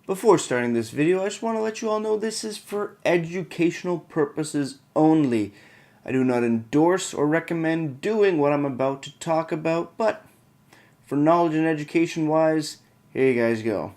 Before starting this video, I just want to let you all know this is for educational purposes only. I do not endorse or recommend doing what I'm about to talk about, but for knowledge and education wise, here you guys go.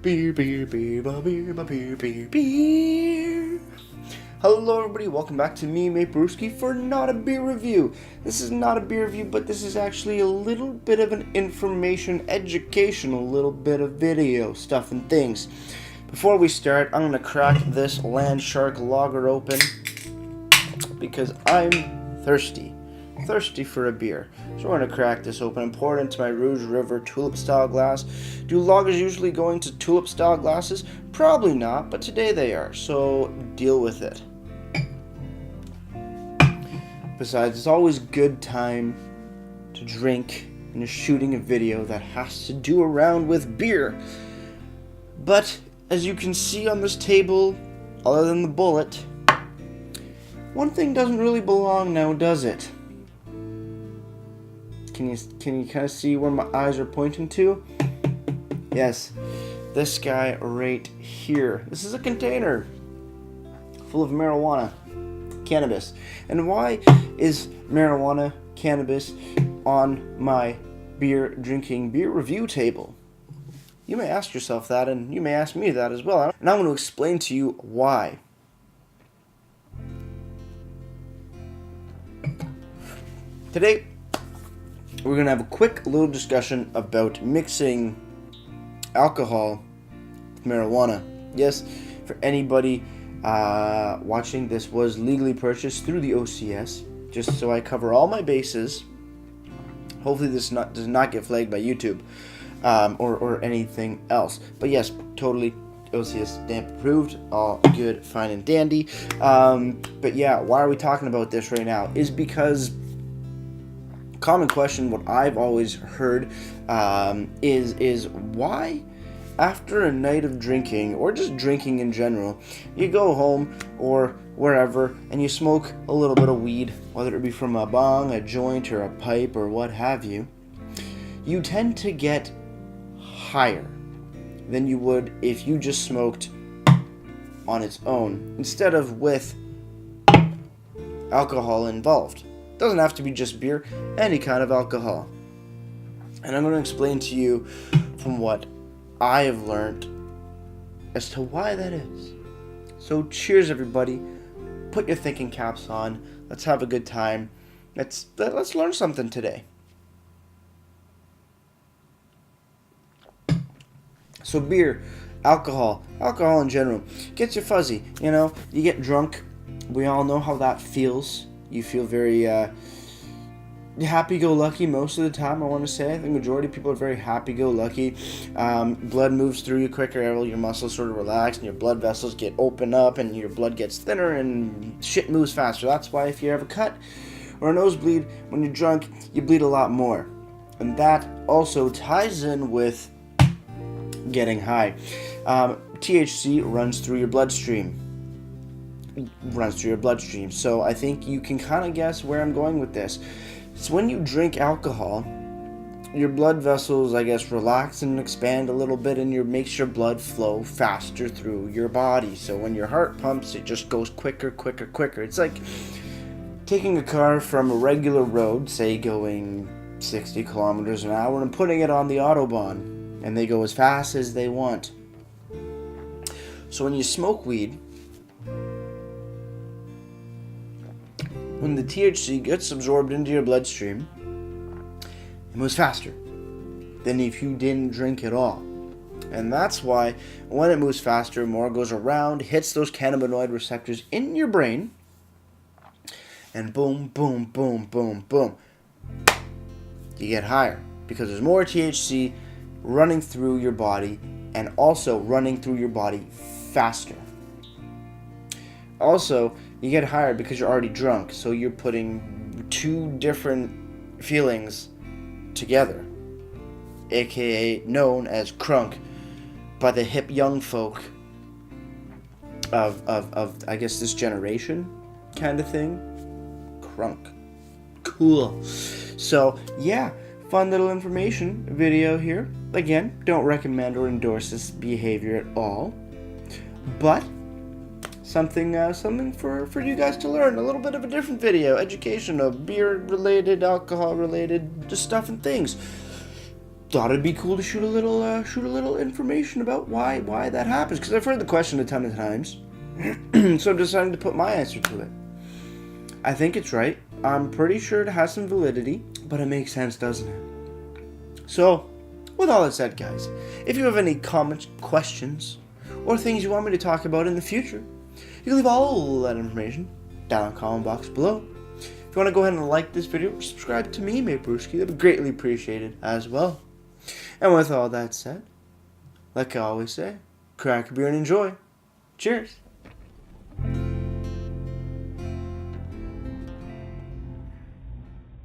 Beer, beer, beer, beer, beer, beer, beer, beer. Hello everybody, welcome back to me, Maperuski, for Not a Beer Review. This is not a beer review, but this is actually a little bit of an information, educational, little bit of video stuff and things. Before we start, I'm going to crack this Land Shark Lager open because I'm thirsty for a beer. So we're going to crack this open and pour it into my Rouge River tulip style glass. Do lagers usually go into tulip style glasses? Probably not, but today they are, so deal with it. Besides, it's always a good time to drink when you're shooting a video that has to do around with beer. But as you can see on this table, other than the bullet, one thing doesn't really belong now, does it? Can you kind of see where my eyes are pointing to? Yes, this guy right here. This is a container full of marijuana, cannabis. And why is marijuana, cannabis on my beer review table? You may ask yourself that, and you may ask me that as well. And I'm going to explain to you why. Today, we're going to have a quick little discussion about mixing alcohol with marijuana. Yes, for anybody watching, this was legally purchased through the OCS, just so I cover all my bases. Hopefully this does not get flagged by YouTube or anything else. But yes, totally OCS stamp approved, all good, fine and dandy. But yeah, why are we talking about this right now? Is because common question, what I've always heard is why after a night of drinking, or just drinking in general, you go home or wherever and you smoke a little bit of weed, whether it be from a bong, a joint, or a pipe, or what have you, you tend to get higher than you would if you just smoked on its own, instead of with alcohol involved. Doesn't have to be just beer, any kind of alcohol. And I'm going to explain to you from what I have learned as to why that is. So cheers everybody, put your thinking caps on, let's have a good time, let's learn something today. So beer, alcohol in general, gets you fuzzy, you get drunk, we all know how that feels. You feel very happy-go-lucky most of the time, I want to say. I think the majority of people are very happy-go-lucky. Blood moves through you quicker, your muscles sort of relax, and your blood vessels get open up, and your blood gets thinner, and shit moves faster. That's why if you have a cut or a nosebleed, when you're drunk, you bleed a lot more. And that also ties in with getting high. THC runs through your bloodstream. So I think you can kind of guess where I'm going with this. So when you drink alcohol, your blood vessels, I guess, relax and expand a little bit, and makes your blood flow faster through your body. So when your heart pumps, it just goes quicker. It's like taking a car from a regular road, say going 60 kilometers an hour, and putting it on the Autobahn, and they go as fast as they want. So when you smoke weed, when the THC gets absorbed into your bloodstream, it moves faster than if you didn't drink at all. And that's why when it moves faster, more goes around, hits those cannabinoid receptors in your brain, and boom, boom, boom, boom, boom, you get higher because there's more THC running through your body and also running through your body faster. Also, you get higher because you're already drunk, so you're putting two different feelings together, aka known as crunk by the hip young folk of I guess this generation kind of thing. Crunk. Cool. So yeah, fun little information video here. Again, don't recommend or endorse this behavior at all, but something for you guys to learn. A little bit of a different video, educational, beer related, alcohol related, just stuff and things. Thought it'd be cool to shoot a little information about why that happens, because I've heard the question a ton of times. So I'm deciding to put my answer to it. I think it's right. I'm pretty sure it has some validity, but it makes sense, doesn't it? So, with all that said, guys, if you have any comments, questions, or things you want me to talk about in the future, you can leave all that information down in the comment box below. If you want to go ahead and like this video, subscribe to me, Brewski. That'd be greatly appreciated as well. And with all that said, like I always say, crack a beer and enjoy. Cheers.